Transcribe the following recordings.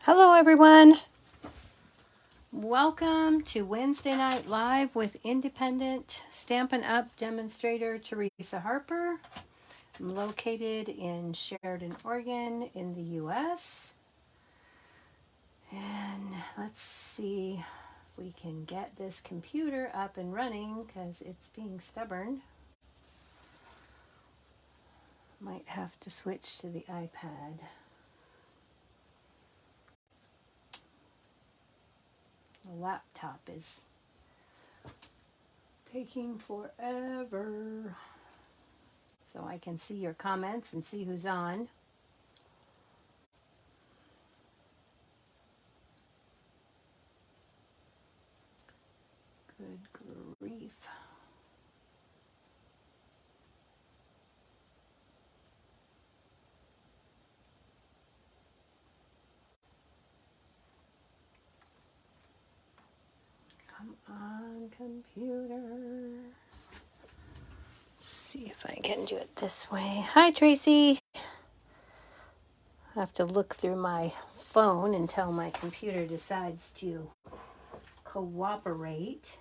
Hello everyone. Welcome to Wednesday Night Live with independent Stampin' Up demonstrator Teresa Harper. I'm located in Sheridan, Oregon in the US. And let's see if we can get this computer up and running because it's being stubborn. Might have to switch to the iPad. The laptop is taking forever. So I can see your comments and see who's on. Good grief. Come on, computer. Let's see if I can do it this way. Hi, Tracy. I have to look through my phone until my computer decides to cooperate.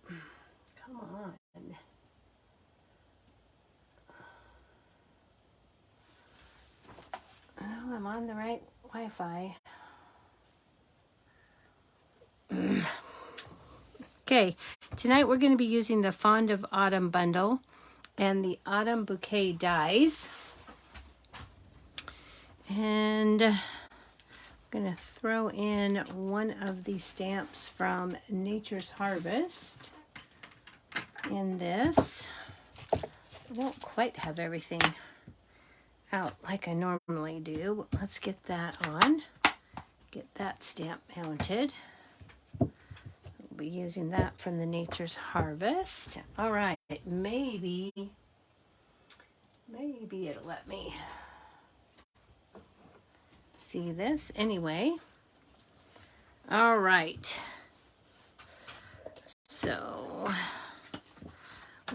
Come on. Oh, I'm on the right Wi-Fi. Okay, tonight we're going to be using the Fond of Autumn bundle and the Autumn Bouquet dies. And I'm going to throw in one of these stamps from Nature's Harvest in this. I don't quite have everything out like I normally do, but let's get that on. Get that stamp mounted. We'll be using that from the Nature's Harvest. All right, maybe it'll let me see this anyway. All right. So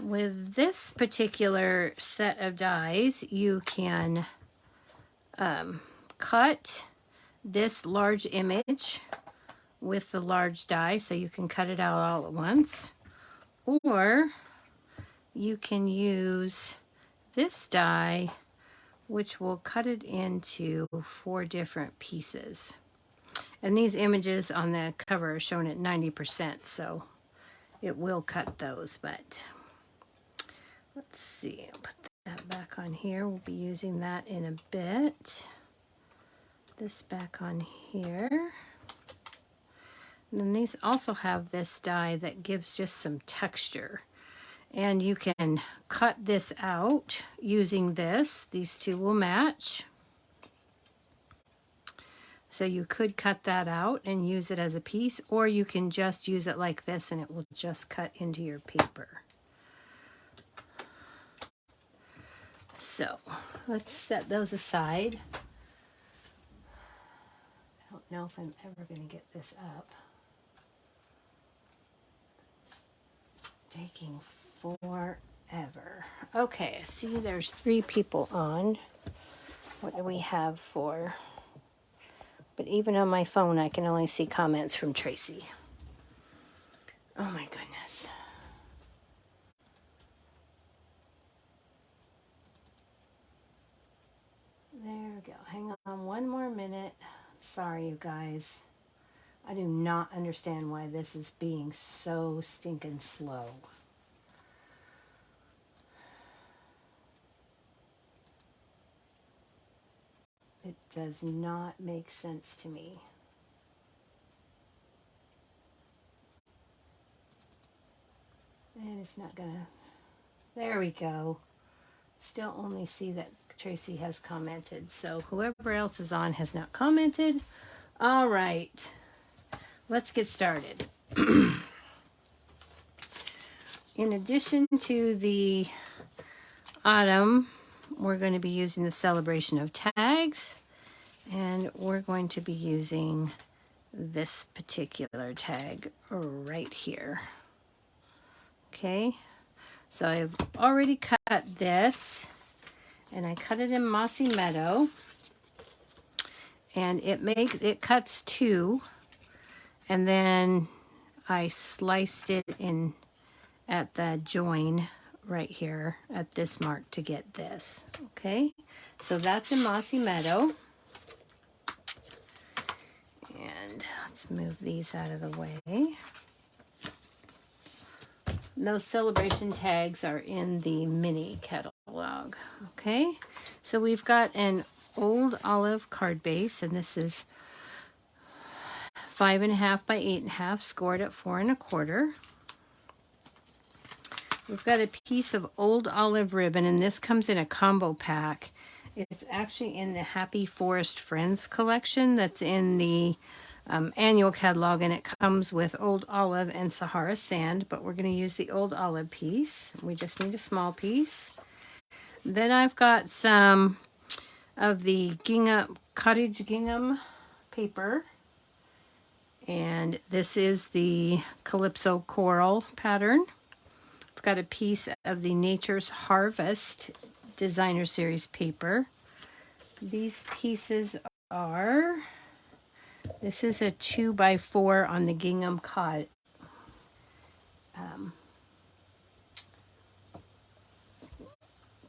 with this particular set of dies, you can cut this large image with the large die, so you can cut it out all at once, or you can use this die, which will cut it into 4 different pieces. And these images on the cover are shown at 90%, so it will cut those, but let's see, I'll put that back on here. We'll be using that in a bit. This back on here. And then these also have this die that gives just some texture. And you can cut this out using this. These two will match. So you could cut that out and use it as a piece, or you can just use it like this and it will just cut into your paper. So let's set those aside. I don't know if I'm ever going to get this up. It's taking forever. Okay, I see there's 3 people on. What do we have for? But even on my phone, I can only see comments from Tracy. Oh my goodness. There we go. Hang on one more minute. Sorry, you guys. I do not understand why this is being so stinking slow. It does not make sense to me. And it's not gonna... There we go. Still only see that Tracy has commented. So whoever else is on has not commented. All right. Let's get started. In addition to the autumn, we're going to be using the celebration of tags, and we're going to be using this particular tag right here. Okay, so I've already cut this, and I cut it in Mossy Meadow. and it cuts two, and then I sliced it in at the join right here at this mark to get this. Okay, so that's in Mossy Meadow. And let's move these out of the way. Those celebration tags are in the mini catalog. Okay, so we've got an old olive card base, and this is 5.5 by 8.5, scored at 4 1/4. We've got a piece of old olive ribbon, and this comes in a combo pack. It's actually in the Happy Forest Friends collection that's in the annual catalog, and it comes with old olive and Sahara sand, but we're going to use the old olive piece. We just need a small piece. Then I've got some of the gingham, cottage gingham paper, and this is the Calypso Coral pattern. I've got a piece of the Nature's Harvest Designer Series paper. These pieces are, this is a 2x4 on the gingham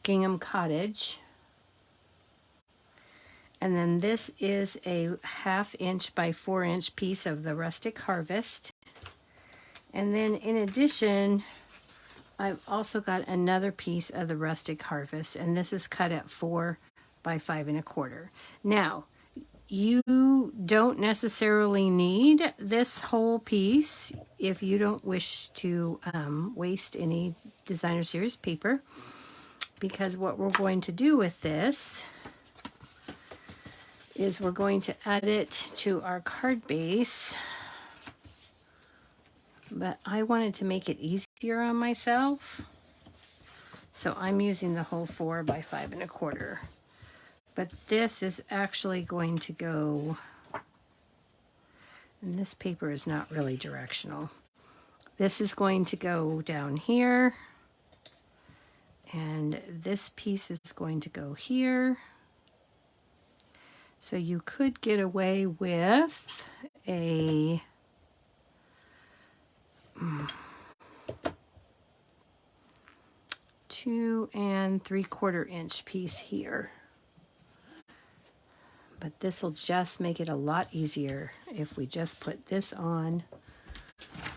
gingham cottage. And then this is a 1/2 inch by 4 inch piece of the Rustic Harvest. And then in addition, I've also got another piece of the Rustic Harvest, and this is cut at 4 by 5 1/4. Now, you don't necessarily need this whole piece if you don't wish to waste any Designer Series paper, because what we're going to do with this is we're going to add it to our card base. But I wanted to make it easier on myself, so I'm using the whole 4 by 5 1/4. But this is actually going to go, and this paper is not really directional. This is going to go down here, and this piece is going to go here. So you could get away with a 2 3/4 inch piece here. But this will just make it a lot easier if we just put this on,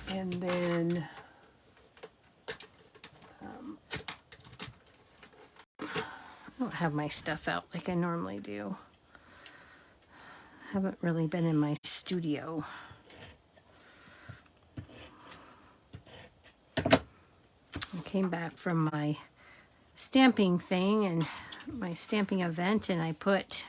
and then I don't have my stuff out like I normally do. I haven't really been in my studio. I came back from my stamping thing and my stamping event, and I put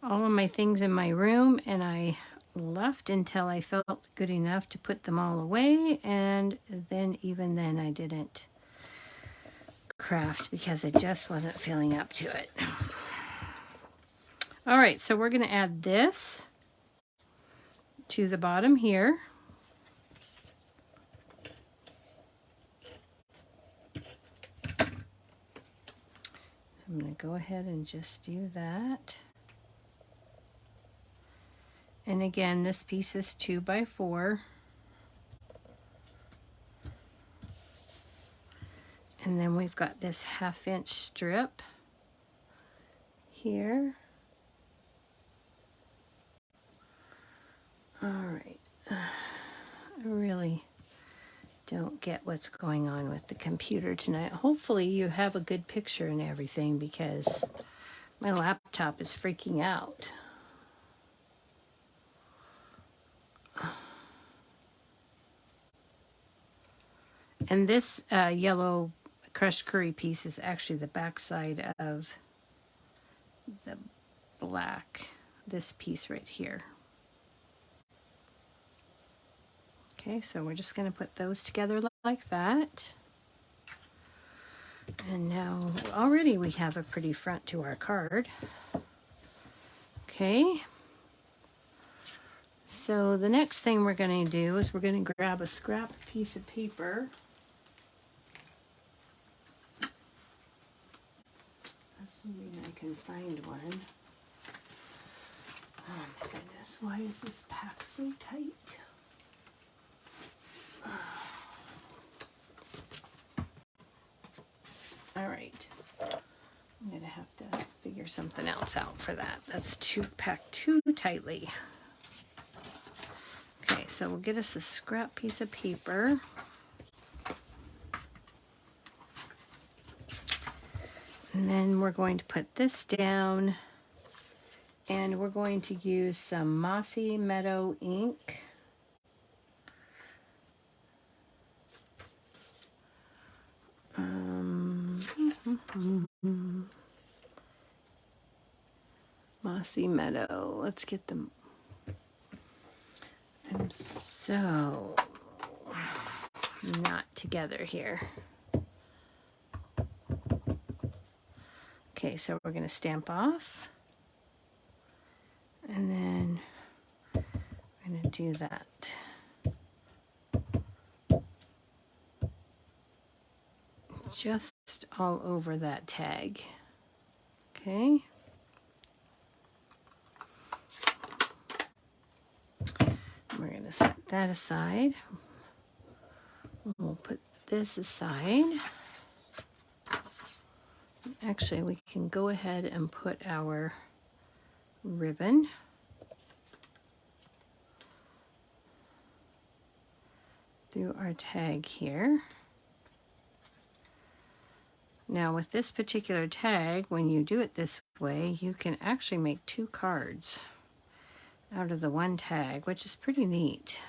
all of my things in my room, and I left until I felt good enough to put them all away, and then even then I didn't craft because I just wasn't feeling up to it. All right, so we're going to add this to the bottom here. So I'm going to go ahead and just do that. And again, this piece is 2 by 4. And then we've got this 1/2 inch strip here. All right. I really don't get what's going on with the computer tonight. Hopefully you have a good picture and everything, because my laptop is freaking out. And this yellow crushed curry piece is actually the back side of the black, this piece right here. Okay, so we're just going to put those together like that. And now already we have a pretty front to our card. Okay. So the next thing we're going to do is we're going to grab a scrap piece of paper. Assuming I can find one. Oh my goodness, why is this pack so tight? All right, I'm gonna have to figure something else out for that. That's packed too tightly. Okay, so we'll get us a scrap piece of paper. And then we're going to put this down, and we're going to use some Mossy Meadow ink. Mossy Meadow. Let's get them. I'm so not together here. Okay, so we're going to stamp off. And then we're going to do that. Just all over that tag. Okay. We're going to set that aside. We'll put this aside. Actually, we can go ahead and put our ribbon through our tag here. Now with this particular tag, when you do it this way, you can actually make 2 cards out of the one tag, which is pretty neat.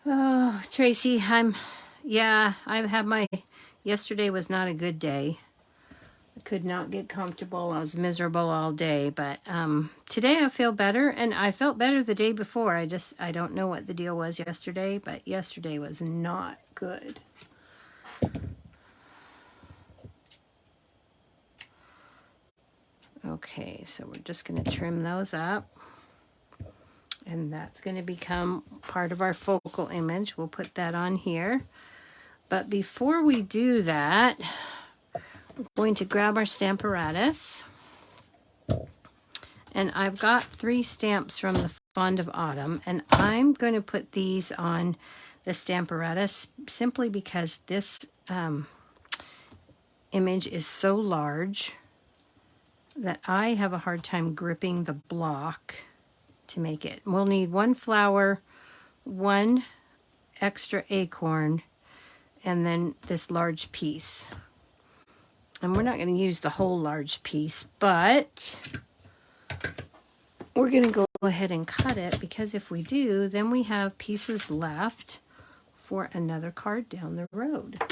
Oh, Tracy, I have yesterday was not a good day. I could not get comfortable. I was miserable all day, but today I feel better, and I felt better the day before. I don't know what the deal was yesterday, but yesterday was not good. Okay, so we're just going to trim those up. And that's going to become part of our focal image. We'll put that on here. But before we do that, we're going to grab our Stamparatus. And I've got 3 stamps from the Fond of Autumn. And I'm going to put these on the Stamparatus simply because this image is so large that I have a hard time gripping the block to make it. We'll need 1 flower, 1 extra acorn, and then this large piece. And we're not going to use the whole large piece, but we're going to go ahead and cut it, because if we do, then we have pieces left for another card down the road.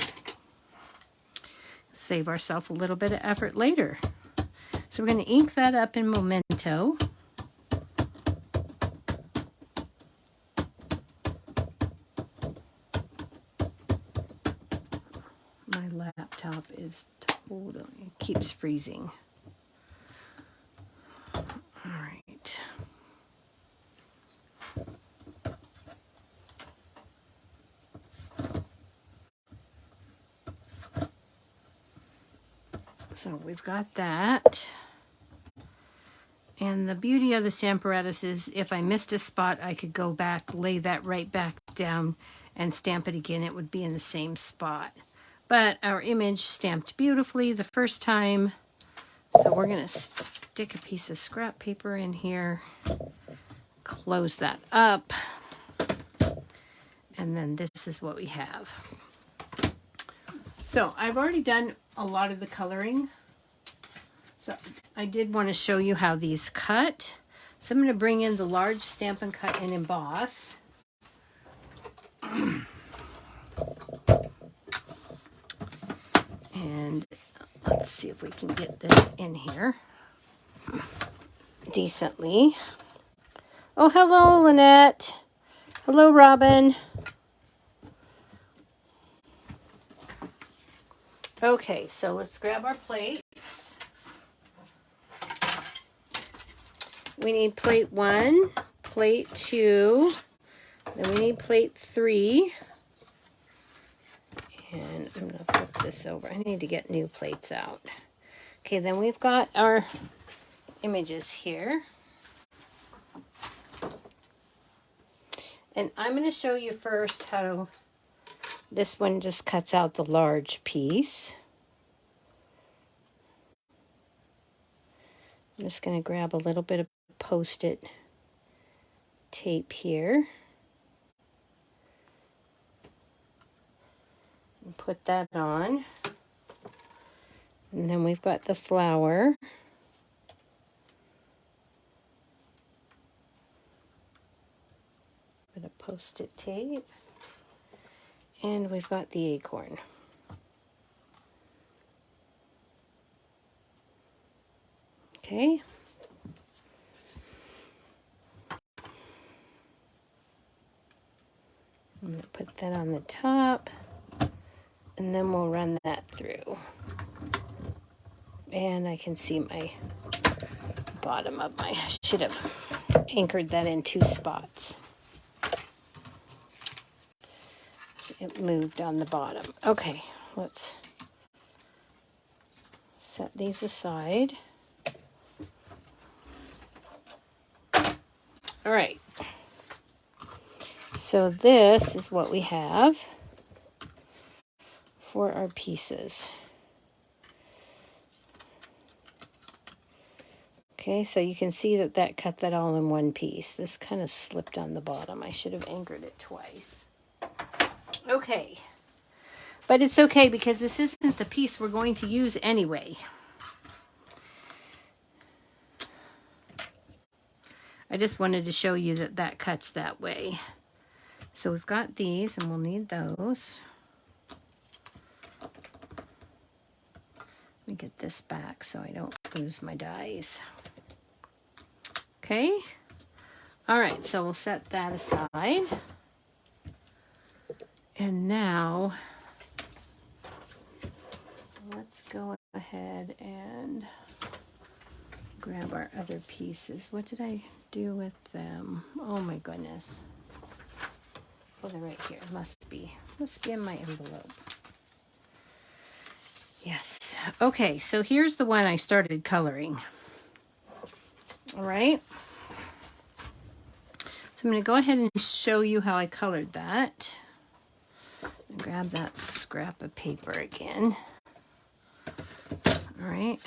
Save ourselves a little bit of effort later. So we're going to ink that up in Memento. My laptop is totally, it keeps freezing. All right. So we've got that. And the beauty of the Stamparatus is if I missed a spot, I could go back, lay that right back down, and stamp it again. It would be in the same spot. But our image stamped beautifully the first time. So we're going to stick a piece of scrap paper in here, close that up, and then this is what we have. So I've already done a lot of the coloring. So I did want to show you how these cut. So I'm going to bring in the large Stampin' Cut and Emboss. And let's see if we can get this in here decently. Oh, hello, Lynette. Hello, Robin. Okay, so let's grab our plates. We need plate 1, plate 2, then we need plate 3. And I'm going to flip this over. I need to get new plates out. Okay, then we've got our images here. And I'm going to show you first how this one just cuts out the large piece. I'm just going to grab a little bit of Post-it tape here. And put that on. And then we've got the flower. Bit of Post-it tape. And we've got the acorn. Okay. I'm going to put that on the top, and then we'll run that through. And I can see my bottom of my, I should have anchored that in 2 spots. It moved on the bottom. Okay, let's set these aside. All right. So this is what we have for our pieces. Okay, so you can see that that cut that all in one piece. This kind of slipped on the bottom. I should have anchored it twice. Okay, but it's okay because this isn't the piece we're going to use anyway. I just wanted to show you that that cuts that way. So we've got these, and we'll need those. Let me get this back so I don't lose my dies. Okay. All right, so we'll set that aside. And now, let's go ahead and grab our other pieces. What did I do with them? Oh my goodness. Oh, they're right here. Must be in my envelope. Yes. Okay, so here's the one I started coloring. All right. So I'm going to go ahead and show you how I colored that. Grab that scrap of paper again. All right.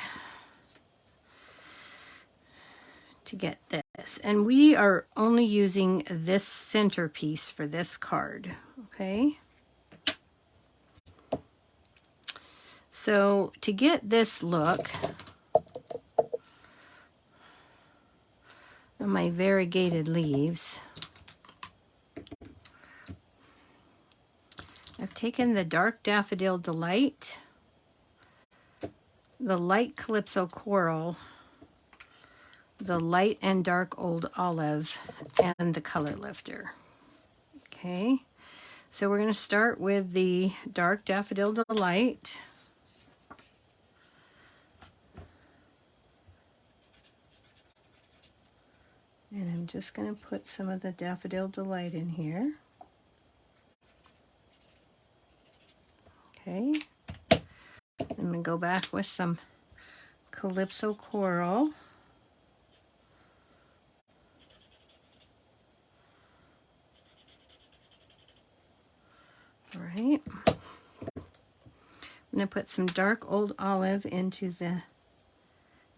To get this. And we are only using this centerpiece for this card. Okay. So to get this look on my variegated leaves, I've taken the dark Daffodil Delight, the light Calypso Coral, the light and dark Old Olive, and the Color Lifter. Okay, so we're going to start with the dark Daffodil Delight. And I'm just going to put some of the Daffodil Delight in here. Okay. I'm going to go back with some Calypso Coral. All right. I'm going to put some dark Old Olive into the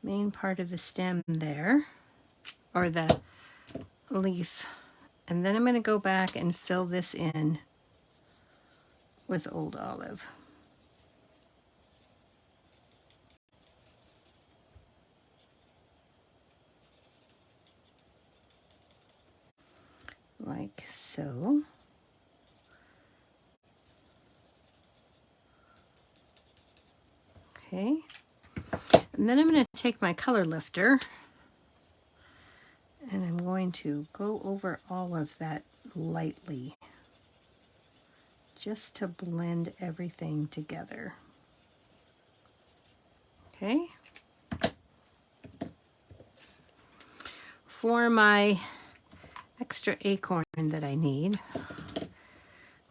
main part of the stem there, or the leaf. And then I'm going to go back and fill this in with Old Olive. Like so. Okay. And then I'm going to take my Color Lifter and I'm going to go over all of that lightly, just to blend everything together. Okay. For my extra acorn that I need,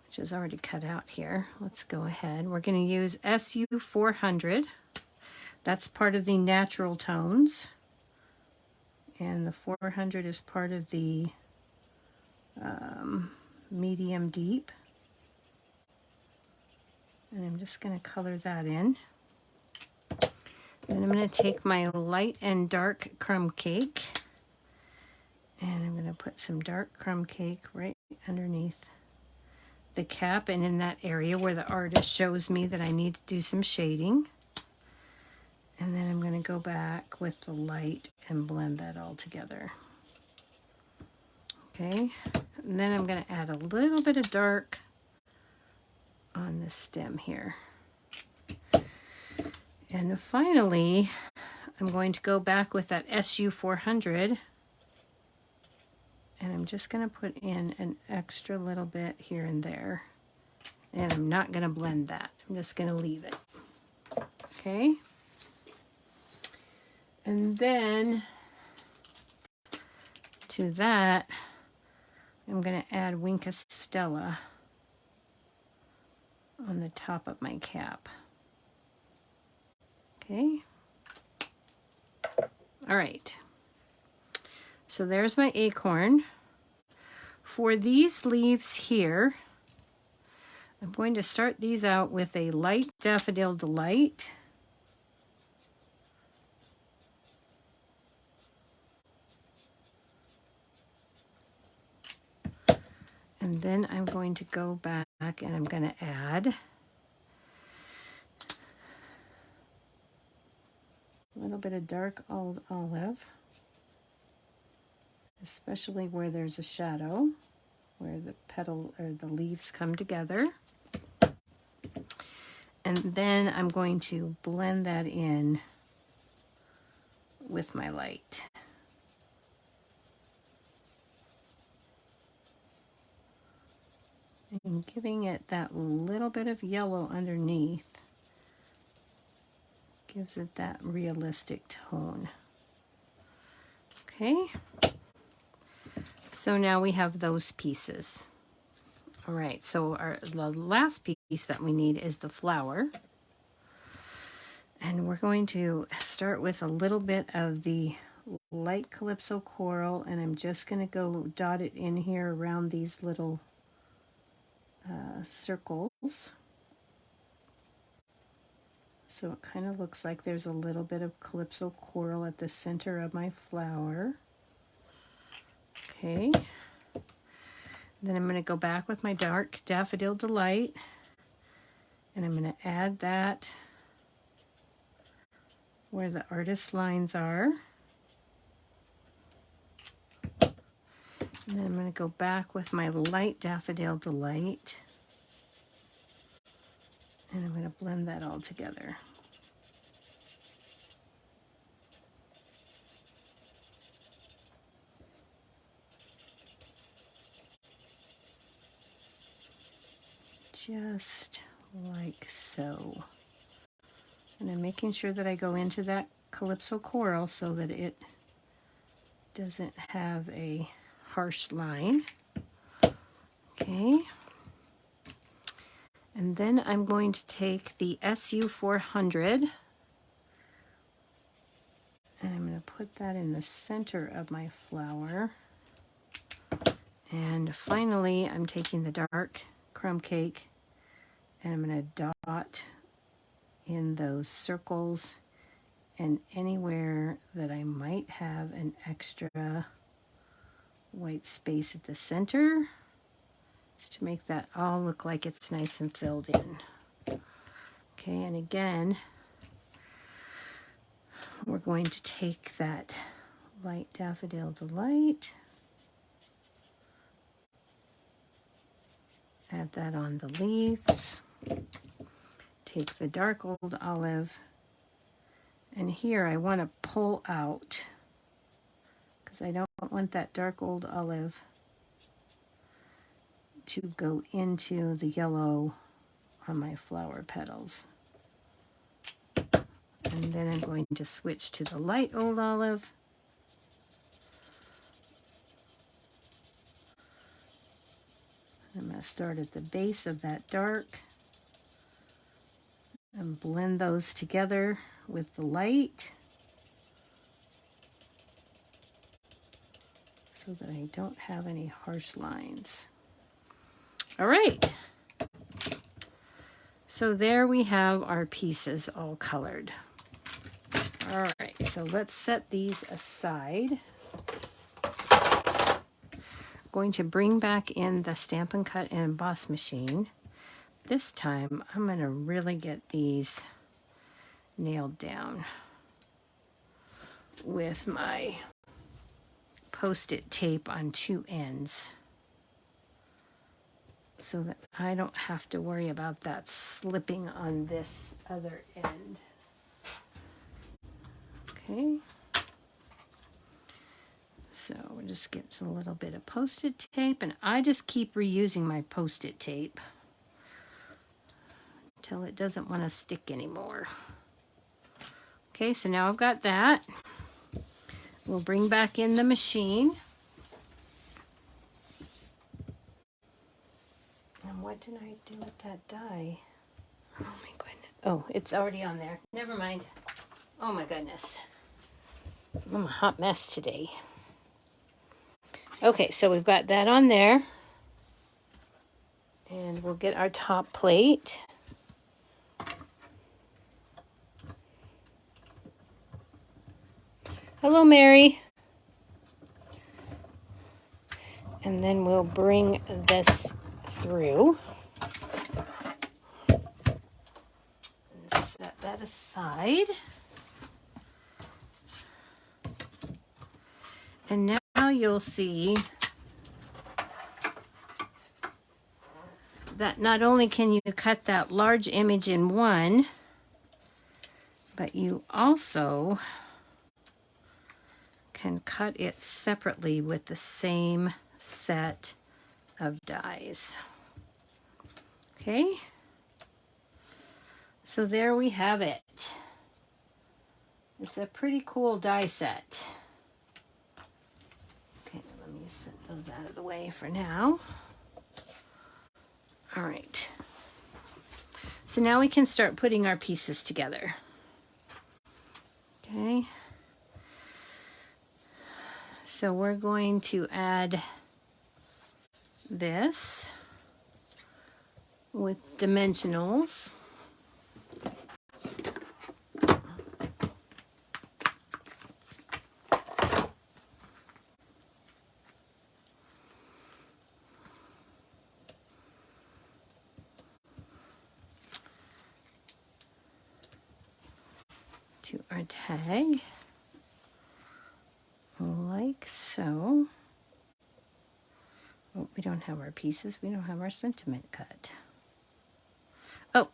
which which is already cut out here. Let's go ahead. We're going to use SU 400. That's part of the natural tones. And the 400 is part of the medium deep. And I'm just going to color that in. Then I'm going to take my light and dark crumb cake. And I'm going to put some dark crumb cake right underneath the cap and in that area where the artist shows me that I need to do some shading. And then I'm going to go back with the light and blend that all together. Okay, and then I'm going to add a little bit of dark on the stem here. And finally, I'm going to go back with that SU 400. And I'm just going to put in an extra little bit here and there. And I'm not going to blend that. I'm just going to leave it. Okay. And then to that, I'm going to add Winka Stella on the top of my cap. Okay. All right. So there's my acorn. For these leaves here, I'm going to start these out with a light Daffodil Delight. And then I'm going to go back and I'm going to add a little bit of dark old olive, especially where there's a shadow, where the petal or the leaves come together. And then I'm going to blend that in with my light. And giving it that little bit of yellow underneath gives it that realistic tone. Okay, so now we have those pieces. All right, so the last piece that we need is the flower. And we're going to start with a little bit of the light Calypso Coral, and I'm just going to go dot it in here around these little circles. So it kind of looks like there's a little bit of Calypso Coral at the center of my flower. Okay. Then I'm going to go back with my dark Daffodil Delight, and I'm going to add that where the artist lines are. And then I'm going to go back with my light Daffodil Delight, and I'm going to blend that all together. Just like so. And I'm making sure that I go into that Calypso Coral so that it doesn't have a harsh line. Okay. And then I'm going to take the SU 400 and I'm going to put that in the center of my flower. And finally, I'm taking the dark crumb cake and I'm going to dot in those circles and anywhere that I might have an extra white space at the center, just to make that all look like it's nice and filled in. Okay, and again, we're going to take that light Daffodil Delight, add that on the leaves, take the dark old olive, and here I want to pull out because I don't want that dark old olive to go into the yellow on my flower petals. And then I'm going to switch to the light old olive. I'm going to start at the base of that dark and blend those together with the light so that I don't have any harsh lines. All right. So there we have our pieces all colored. All right, so let's set these aside. Going to bring back in the Stampin' Cut and Emboss machine. This time I'm going to really get these nailed down with my Post-it tape on two ends so that I don't have to worry about that slipping on this other end. Okay. So we'll just get a little bit of Post-it tape, and I just keep reusing my Post-it tape until it doesn't want to stick anymore. Okay, so now I've got that. We'll bring back in the machine. And what did I do with that die? Oh my goodness. Oh, it's already on there. Never mind. Oh my goodness. I'm a hot mess today. Okay, so we've got that on there. And we'll get our top plate. Hello, Mary. And then we'll bring this through. And set that aside. And now you'll see that not only can you cut that large image in one, but you also can cut it separately with the same set of dies. Okay, so there we have it. It's a pretty cool die set. Okay, let me set those out of the way for now. All right, so now we can start putting our pieces together. Okay. So we're going to add this with dimensionals. To our tag. Like so. Oh, we don't have our pieces. We don't have our sentiment cut. Oh,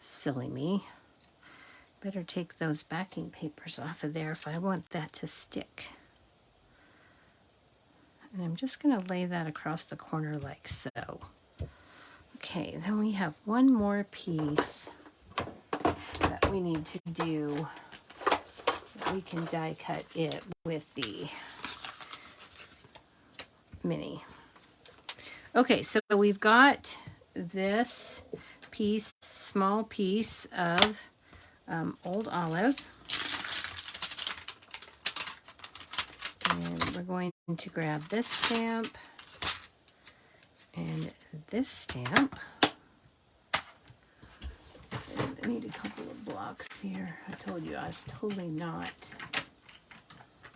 silly me. Better take those backing papers off of there if I want that to stick. And I'm just going to lay that across the corner like so. Okay, then we have one more piece that we need to do. We can die cut it with the mini. Okay, so we've got this piece, small piece of old olive. And we're going to grab this stamp and this stamp. And I need a couple of blocks here. I told you I was totally not.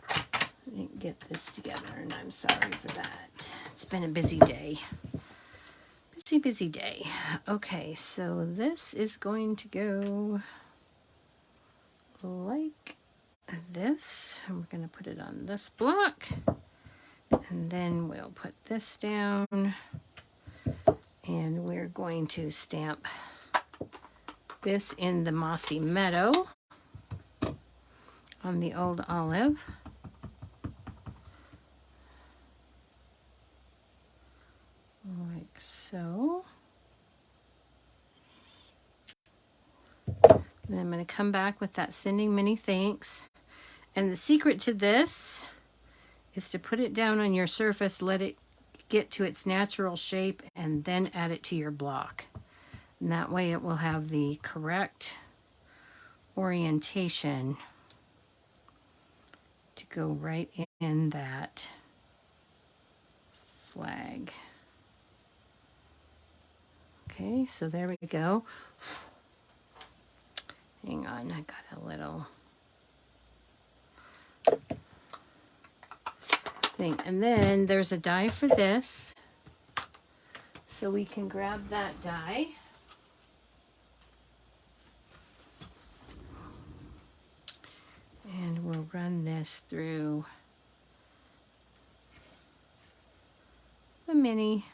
I didn't get this together, and I'm sorry for that. It's been a busy day. Busy day. Okay, so this is going to go like this. And we're going to put it on this block. And then we'll put this down. And we're going to stamp this in the Mossy Meadow on the old olive. Like so. And I'm going to come back with that sending many thanks. And the secret to this is to put it down on your surface, let it get to its natural shape and then add it to your block. And that way it will have the correct orientation to go right in that flag. Okay, so there we go. Hang on, I got a little thing. And then there's a die for this. So we can grab that die. And we'll run this through the mini.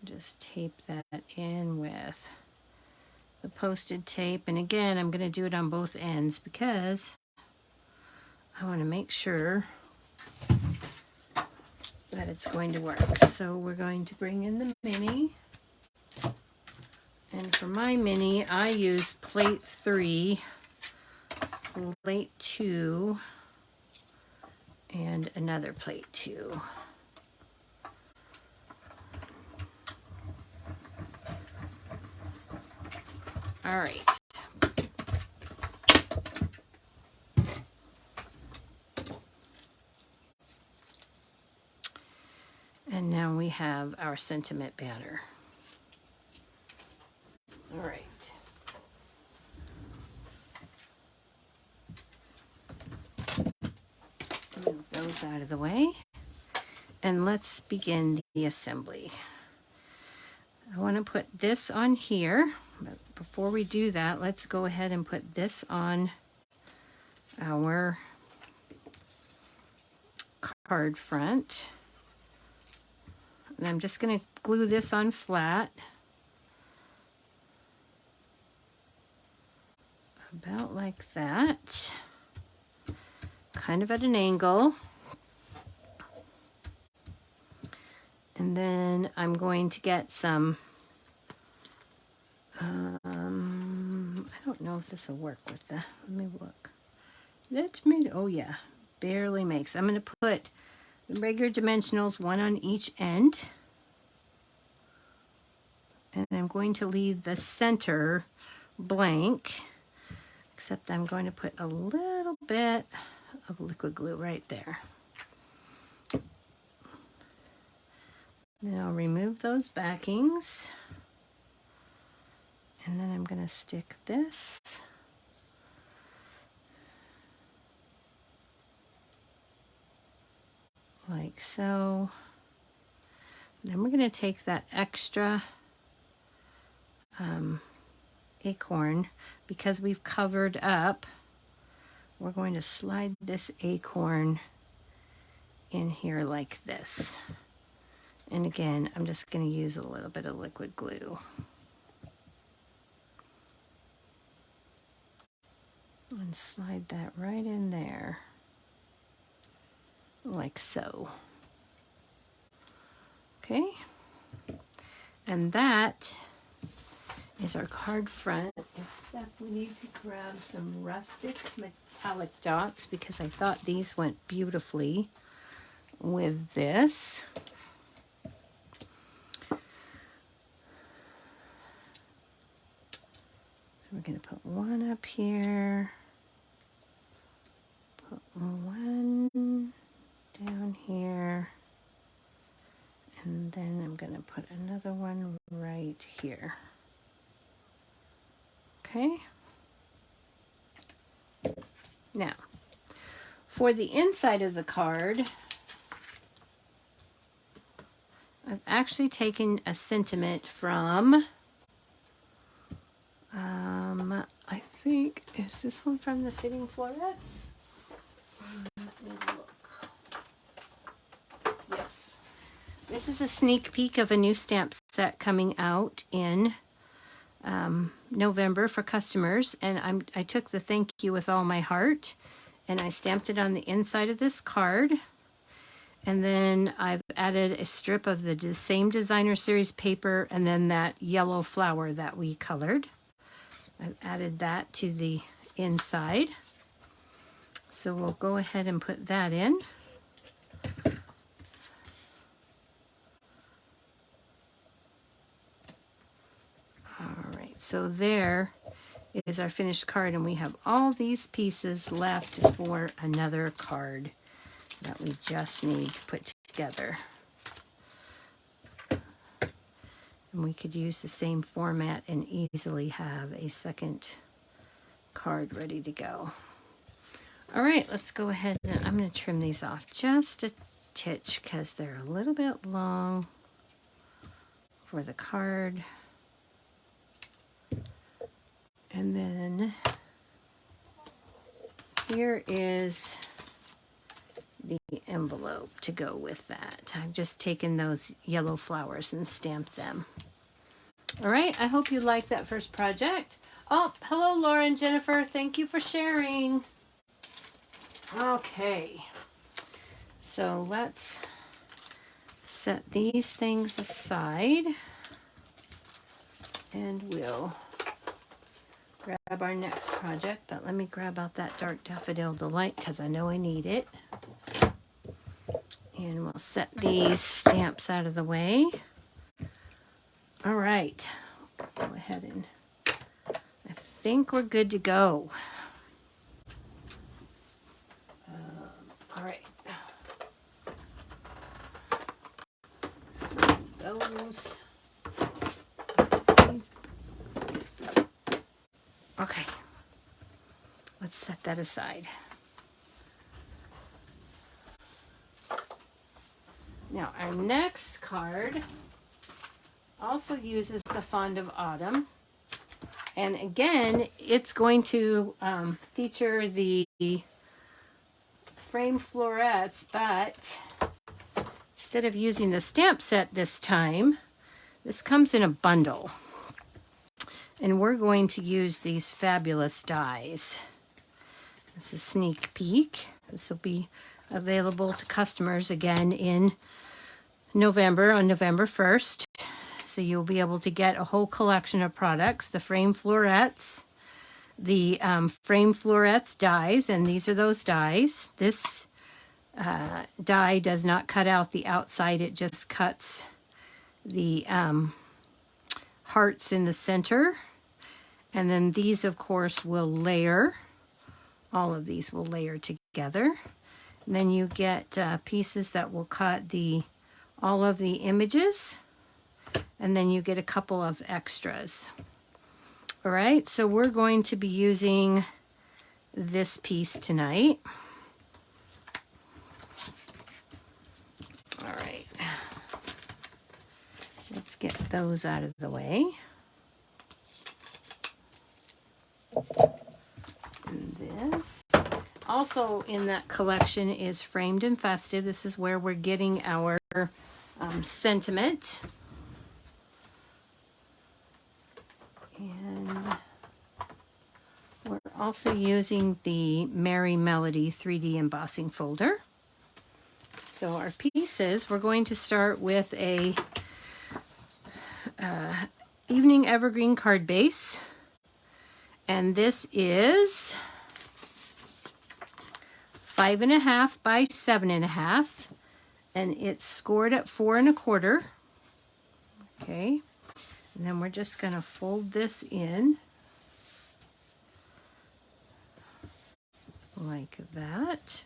Just tape that in with the posted tape. And again, I'm going to do it on both ends because I want to make sure that it's going to work. So we're going to bring in the mini. And for my mini, I use plate 3, plate 2, and another plate 2. All right. And now we have our sentiment banner. All right. Move those out of the way. And let's begin the assembly. I want to put this on here. But before we do that, let's go ahead and put this on our card front. And I'm just going to glue this on flat. About like that. Kind of at an angle. And then I'm going to get some, I don't know if this will work with the, let me look. That's made, oh yeah, barely makes. I'm going to put the regular dimensionals, one on each end. And I'm going to leave the center blank, except I'm going to put a little bit of liquid glue right there. Then I'll remove those backings. And then I'm going to stick this like so. Then we're going to take that extra acorn, because we've covered up, we're going to slide this acorn in here like this. And again, I'm just going to use a little bit of liquid glue. And slide that right in there, like so. Okay, and that is our card front, except we need to grab some rustic metallic dots because I thought these went beautifully with this. We're going to put one up here, put one down here, and then I'm going to put another one right here. Okay. Now, for the inside of the card, I've actually taken a sentiment from, I think, is this one from the Fitting Florets? Let me look. Yes. This is a sneak peek of a new stamp set coming out in November for customers, and I took the thank you with all my heart and I stamped it on the inside of this card, and then I've added a strip of the same designer series paper and then that yellow flower that we colored. I've added that to the inside. So we'll go ahead and put that in. All right, so there is our finished card, and we have all these pieces left for another card that we just need to put together. And we could use the same format and easily have a second card ready to go. All right, let's go ahead and I'm going to trim these off just a titch because they're a little bit long for the card. And then here is the envelope to go with that. I've just taken those yellow flowers and stamped them. All right, I hope you liked that first project. Oh, hello, Laura and Jennifer. Thank you for sharing. Okay, so let's set these things aside and we'll grab our next project. But let me grab out that Dark Daffodil Delight because I know I need it. And we'll set these stamps out of the way. All right, go ahead and I think we're good to go. All right. Those. Okay. Let's set that aside. Now, our next card also uses the Fond of Autumn. And again, it's going to feature the frame florets, but instead of using the stamp set this time, this comes in a bundle. And we're going to use these fabulous dies. This is a sneak peek. This will be available to customers again in November, on November 1st. So you'll be able to get a whole collection of products, the frame florets, the frame florets dies, and these are those dies. This die does not cut out the outside, it just cuts the hearts in the center. And then these, of course, will layer. All of these will layer together. And then you get pieces that will cut all of the images. And then you get a couple of extras. All right, so we're going to be using this piece tonight. All right. Let's get those out of the way. And this. Also in that collection is Framed and Festive. This is where we're getting our sentiment. And we're also using the Merry Melody 3D embossing folder. So our pieces, we're going to start with a Evening Evergreen card base. And this is 5.5 by 7.5. And it's scored at 4 1/4. Okay. And then we're just going to fold this in like that.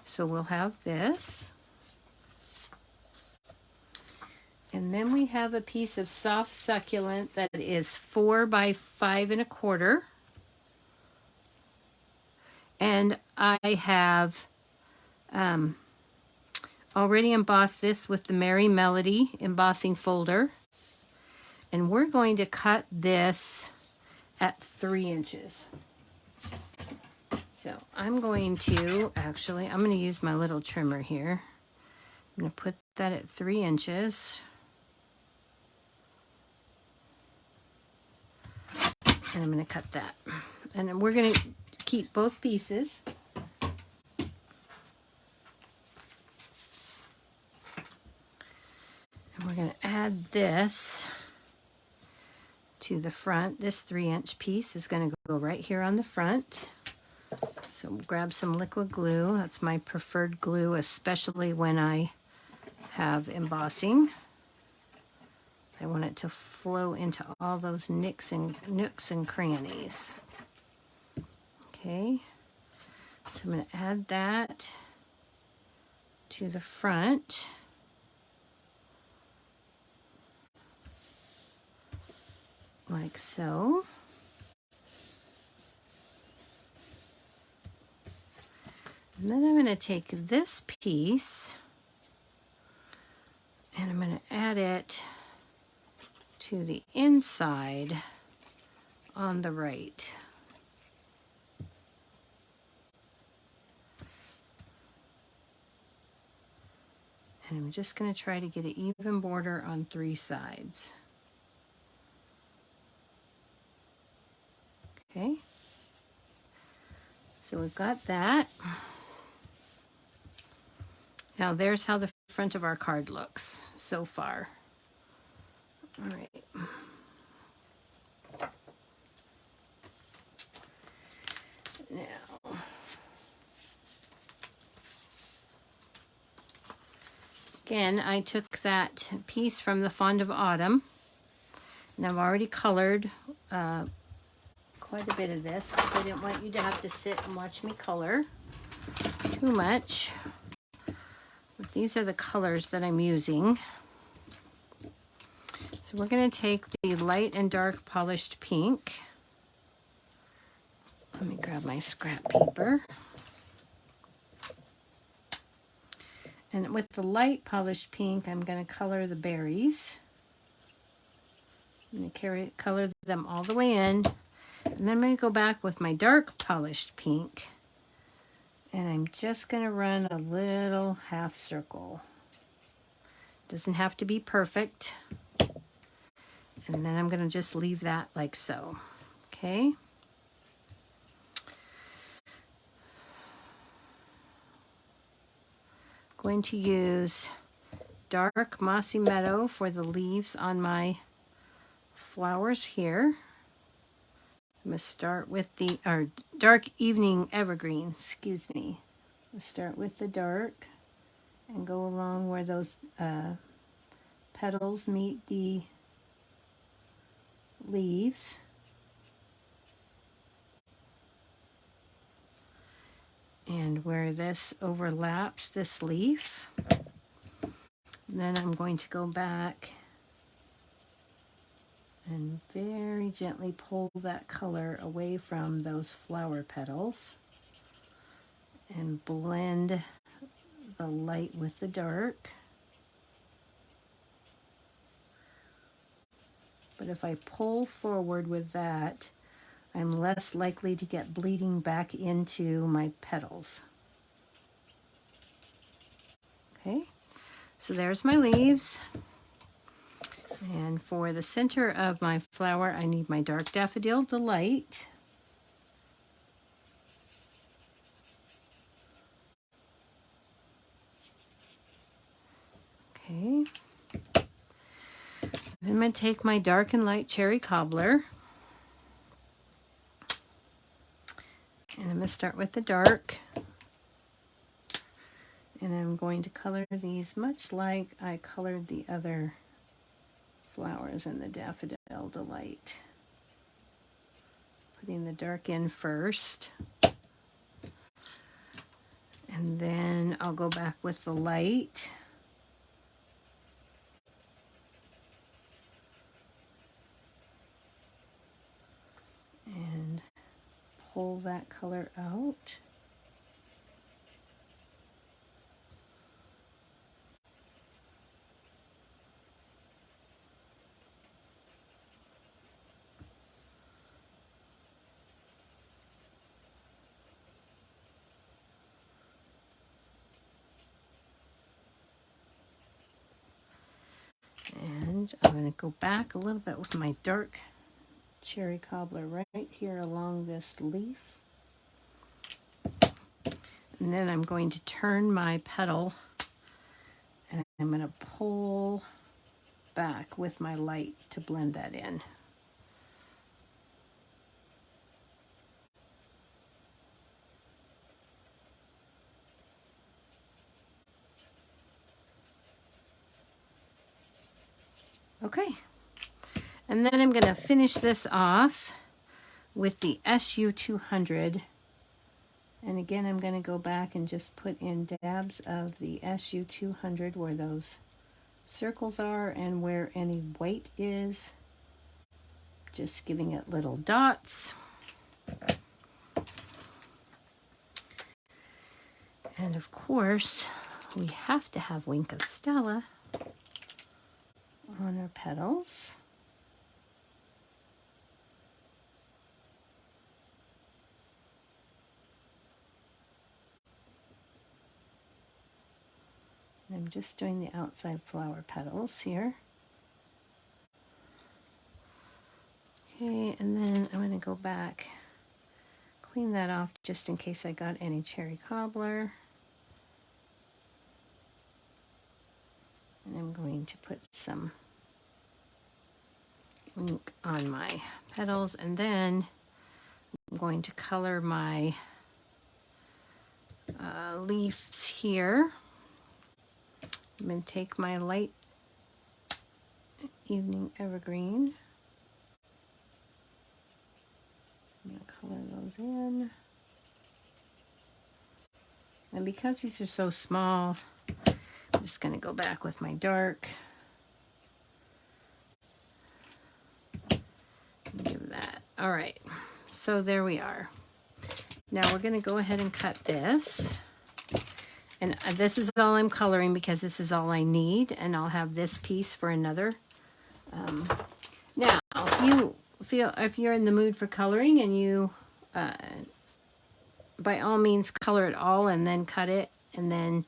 So we'll have this. And then we have a piece of soft succulent that is 4 by 5 1/4. And I have already embossed this with the Merry Melody embossing folder. And we're going to cut this at 3 inches. So I'm going to use my little trimmer here. I'm going to put that at 3 inches. And I'm going to cut that. And then we're going to keep both pieces. And we're going to add this to the front. This 3-inch piece is going to go right here on the front. So grab some liquid glue. That's my preferred glue, especially when I have embossing. I want it to flow into all those nooks and crannies. Okay, so I'm going to add that to the front. Like so. And then I'm going to take this piece and I'm going to add it to the inside on the right. And I'm just going to try to get an even border on 3 sides. Okay. So we've got that. Now there's how the front of our card looks so far. All right. Now, again, I took that piece from the Fond of Autumn, and I've already colored quite a bit of this because I didn't want you to have to sit and watch me color too much. But these are the colors that I'm using. So we're going to take the light and dark polished pink. Let me grab my scrap paper. And with the light polished pink, I'm going to color the berries. I'm going to color them all the way in. And then I'm going to go back with my dark polished pink. And I'm just going to run a little half circle. Doesn't have to be perfect. And then I'm going to just leave that like so. Okay. Going to use dark mossy meadow for the leaves on my flowers here. I'm going to start with the dark evening evergreen, excuse me. I'll start with the dark and go along where those petals meet the leaves. And where this overlaps this leaf. And then I'm going to go back and very gently pull that color away from those flower petals and blend the light with the dark. But if I pull forward with that, I'm less likely to get bleeding back into my petals. Okay, so there's my leaves. And for the center of my flower, I need my dark daffodil delight. Okay. Then I'm going to take my dark and light cherry cobbler. And I'm going to start with the dark. And I'm going to color these much like I colored the other flowers in the Daffodil Delight. Putting the dark in first. And then I'll go back with the light. And pull that color out. And I'm going to go back a little bit with my dark cherry cobbler right here along this leaf. And then I'm going to turn my petal and I'm going to pull back with my light to blend that in. Okay, and then I'm going to finish this off with the SU200. And again, I'm going to go back and just put in dabs of the SU200 where those circles are and where any white is. Just giving it little dots. And of course, we have to have Wink of Stella on our petals. I'm just doing the outside flower petals here. Okay, and then I'm going to go back, clean that off just in case I got any cherry cobbler. And I'm going to put some ink on my petals, and then I'm going to color my leaves here. I'm going to take my light evening evergreen. I'm going to color those in. And because these are so small, I'm just going to go back with my dark. Give that. All right, so there we are. Now we're going to go ahead and cut this. And this is all I'm coloring because this is all I need, and I'll have this piece for another. Now, if you're in the mood for coloring, and you, by all means, color it all and then cut it, and then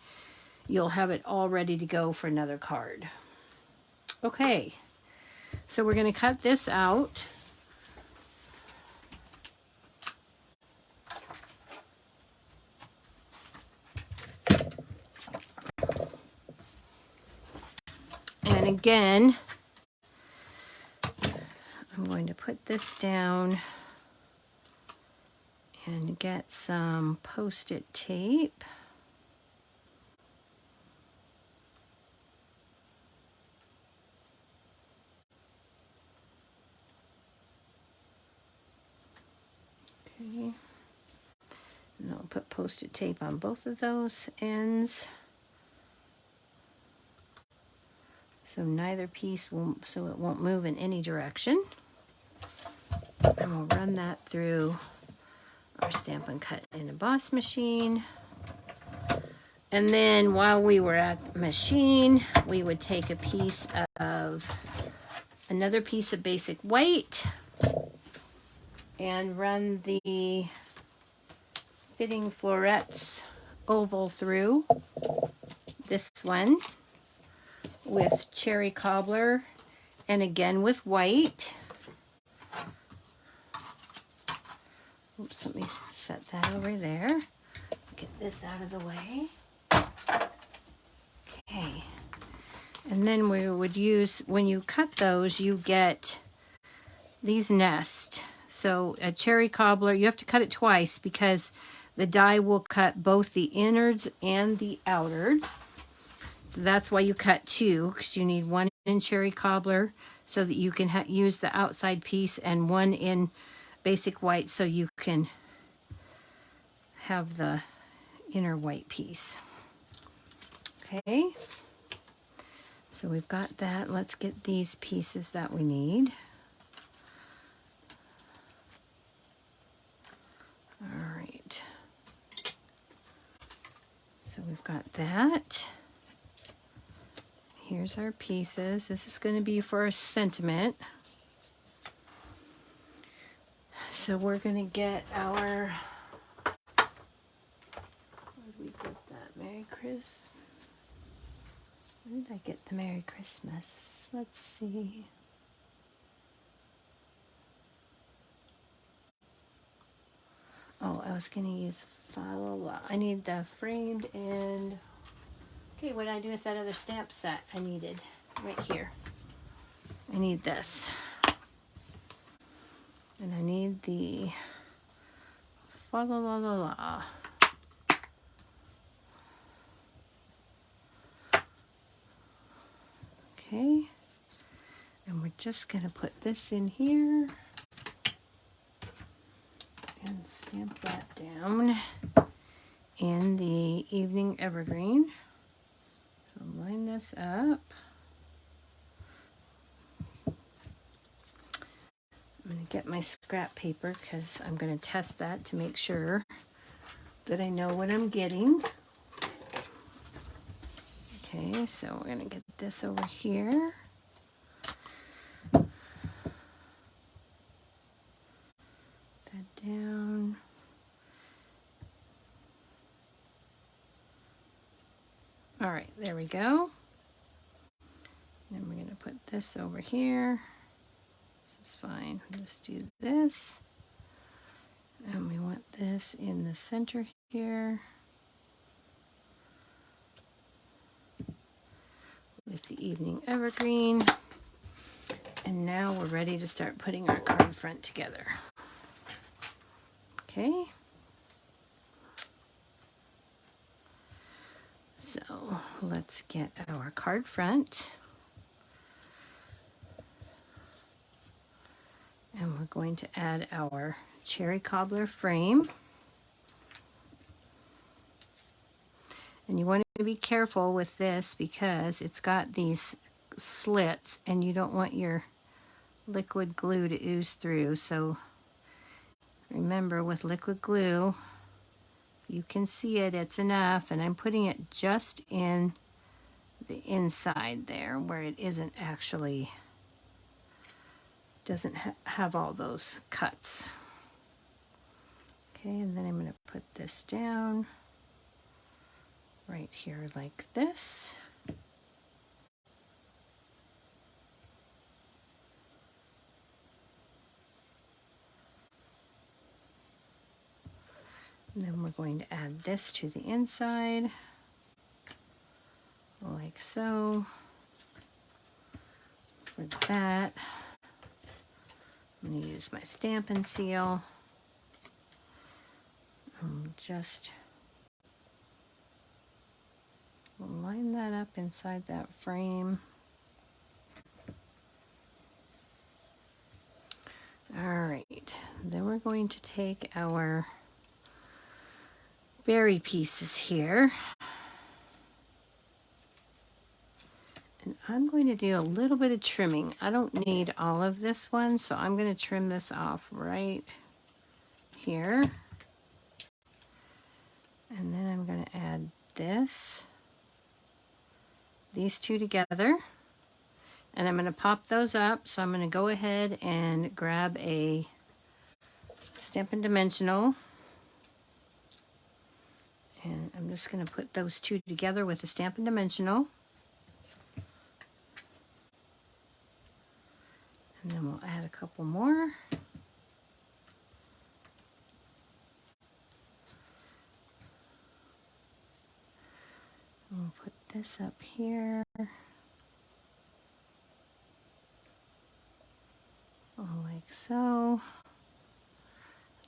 you'll have it all ready to go for another card. Okay, so we're going to cut this out. And again, I'm going to put this down and get some Post-it tape. Okay. And I'll put Post-it tape on both of those ends. So neither piece will, so it won't move in any direction. And we'll run that through our Stampin' Cut and Emboss machine. And then while we were at the machine, we would take a piece of, another piece of basic white and run the Fitting Florets oval through this one with cherry cobbler and again with white. Oops, let me set that over there. Get this out of the way. Okay. And then we would use, when you cut those, you get these nest. So a cherry cobbler, you have to cut it twice because the die will cut both the innards and the outer. So that's why you cut two, because you need one in cherry cobbler so that you can use the outside piece, and one in basic white so you can have the inner white piece. Okay, so we've got that. Let's get these pieces that we need. All right, so we've got that. Here's our pieces. This is going to be for a sentiment. So we're going to get our, where did we get that? Merry Christmas. Where did I get the Merry Christmas? Let's see. Oh, I was going to use follow. I need the framed and, okay, what did I do with that other stamp set I needed? Right here. I need this. And I need the fa la la la la. Okay. And we're just going to put this in here and stamp that down in the evening evergreen. So line this up. I'm going to get my scrap paper because I'm going to test that to make sure that I know what I'm getting. Okay, so we're going to get this over here. That down. All right, there we go. Then we're going to put this over here. This is fine. Just do this. And we want this in the center here with the evening evergreen. And now we're ready to start putting our card front together. Okay. So let's get our card front. And we're going to add our cherry cobbler frame. And you want to be careful with this because it's got these slits and you don't want your liquid glue to ooze through. So remember, with liquid glue, you can see it, it's enough. And I'm putting it just in the inside there where it isn't actually, doesn't have all those cuts. Okay, and then I'm going to put this down right here like this. And then we're going to add this to the inside, like so. For that, I'm going to use my Stampin' Seal. Just line that up inside that frame. All right, then we're going to take our berry pieces here. And I'm going to do a little bit of trimming. I don't need all of this one, so I'm going to trim this off right here. And then I'm going to add these two together. And I'm going to pop those up. So I'm going to go ahead and grab a Stampin' Dimensional. And I'm just going to put those two together with the Stampin' Dimensional. And then we'll add a couple more. We'll put this up here. Like so.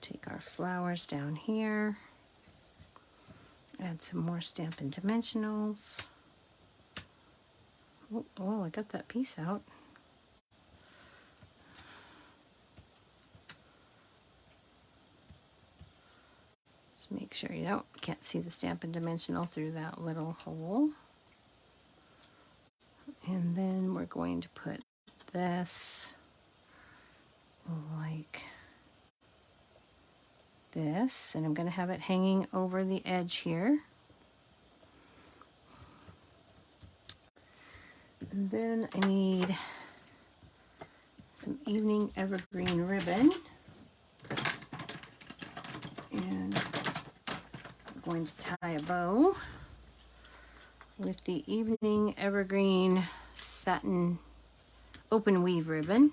Take our flowers down here. Add some more Stampin' Dimensionals. Oh, I got that piece out. Just make sure you can't see the Stampin' Dimensional through that little hole. And then we're going to put this like this, and I'm going to have it hanging over the edge here. And then I need some evening evergreen ribbon. And I'm going to tie a bow with the evening evergreen satin open weave ribbon.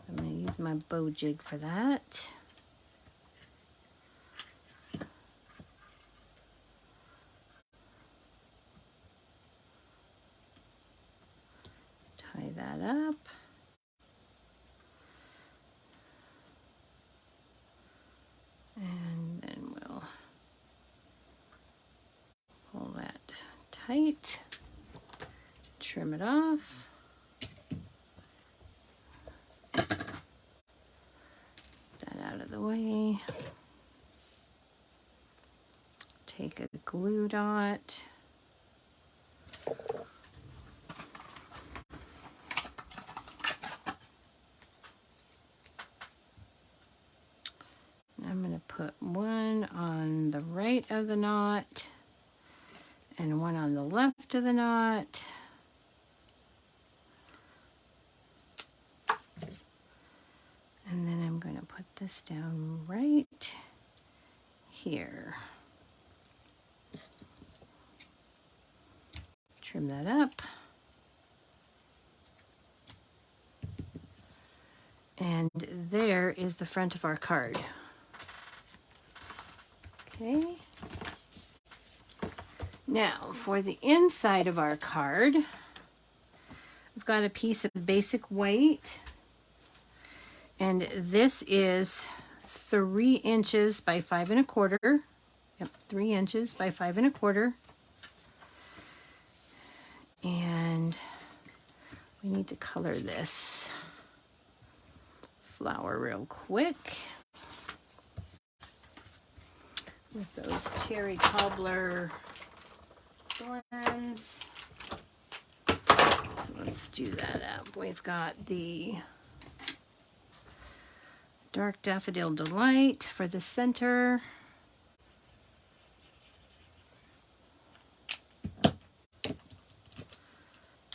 I'm going to use my bow jig for that. Tie that up. And then we'll pull that tight, trim it off. take a glue dot. I'm going to put one on the right of the knot and one on the left of the knot. And then I'm going to put this down right here. Trim that up. And there is the front of our card. Okay. Now, for the inside of our card, I've got a piece of basic white. And this is 3 inches by 5 1/4. Yep, 3 inches by 5 1/4. And we need to color this flower real quick with those cherry cobbler blends. So let's do that up. We've got the Dark Daffodil Delight for the center.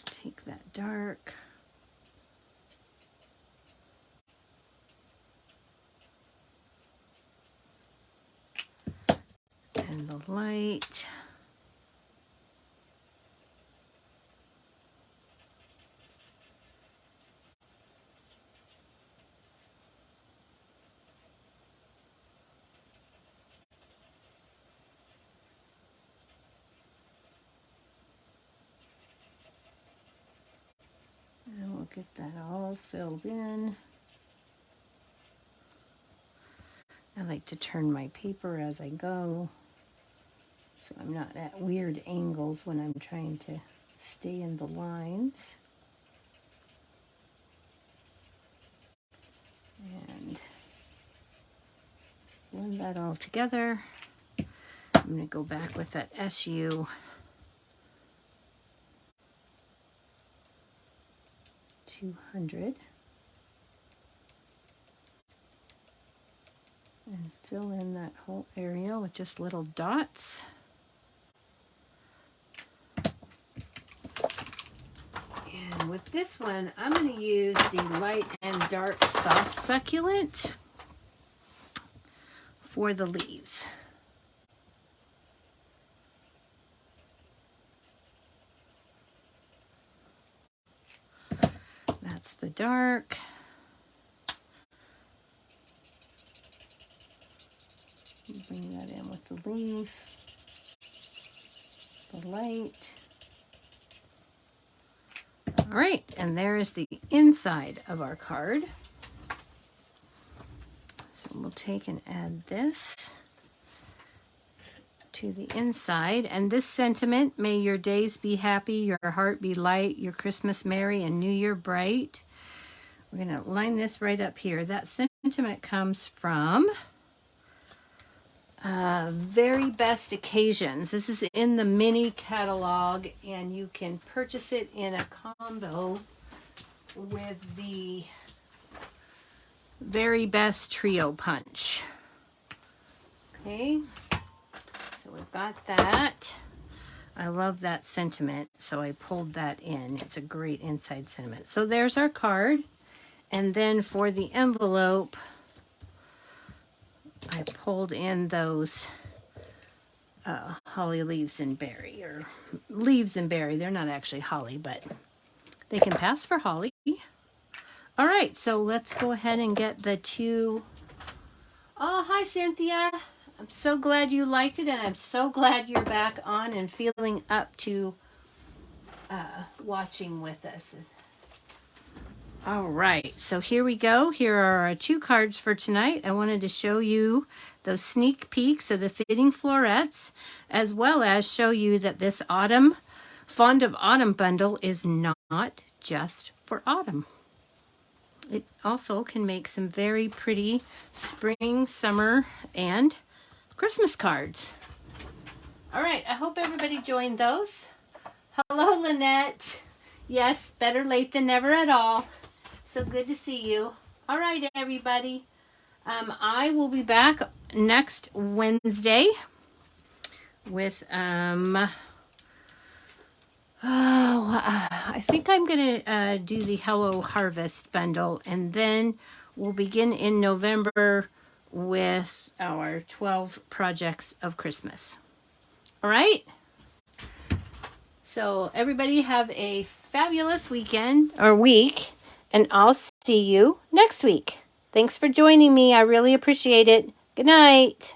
Take that dark. And the light. And we'll get that all filled in. I like to turn my paper as I go, so I'm not at weird angles when I'm trying to stay in the lines. And blend that all together. I'm going to go back with that SU 200 and fill in that whole area with just little dots. And with this one, I'm going to use the light and dark soft succulent for the leaves. That's the dark. Bring that in with the leaf, the light. All right, and there is the inside of our card. So we'll take and add this to the inside. And this sentiment, may your days be happy, your heart be light, your Christmas merry, and New Year bright. We're going to line this right up here. That sentiment comes from Very Best Occasions. This is in the mini catalog, and you can purchase it in a combo with the Very Best Trio Punch. Okay, so we've got that. I love that sentiment, so I pulled that in. It's a great inside sentiment. So there's our card. And then for the envelope, I pulled in those holly leaves and berry, or leaves and berry. They're not actually holly, but they can pass for holly. All right, so let's go ahead and get the two. Oh, hi, Cynthia. I'm so glad you liked it, and I'm so glad you're back on and feeling up to watching with us. All right, so here we go. Here are our two cards for tonight. I wanted to show you those sneak peeks of the fitting florets, as well as show you that this autumn, Fond of Autumn bundle is not just for autumn. It also can make some very pretty spring, summer, and Christmas cards. All right, I hope everybody joined those. Hello, Lynette. Yes, better late than never at all. So good to see you. All right, everybody. I will be back next Wednesday with I think I'm gonna do the Hello Harvest bundle, and then we'll begin in November with our 12 projects of Christmas. All right. So everybody have a fabulous weekend or week, and I'll see you next week. Thanks for joining me. I really appreciate it. Good night.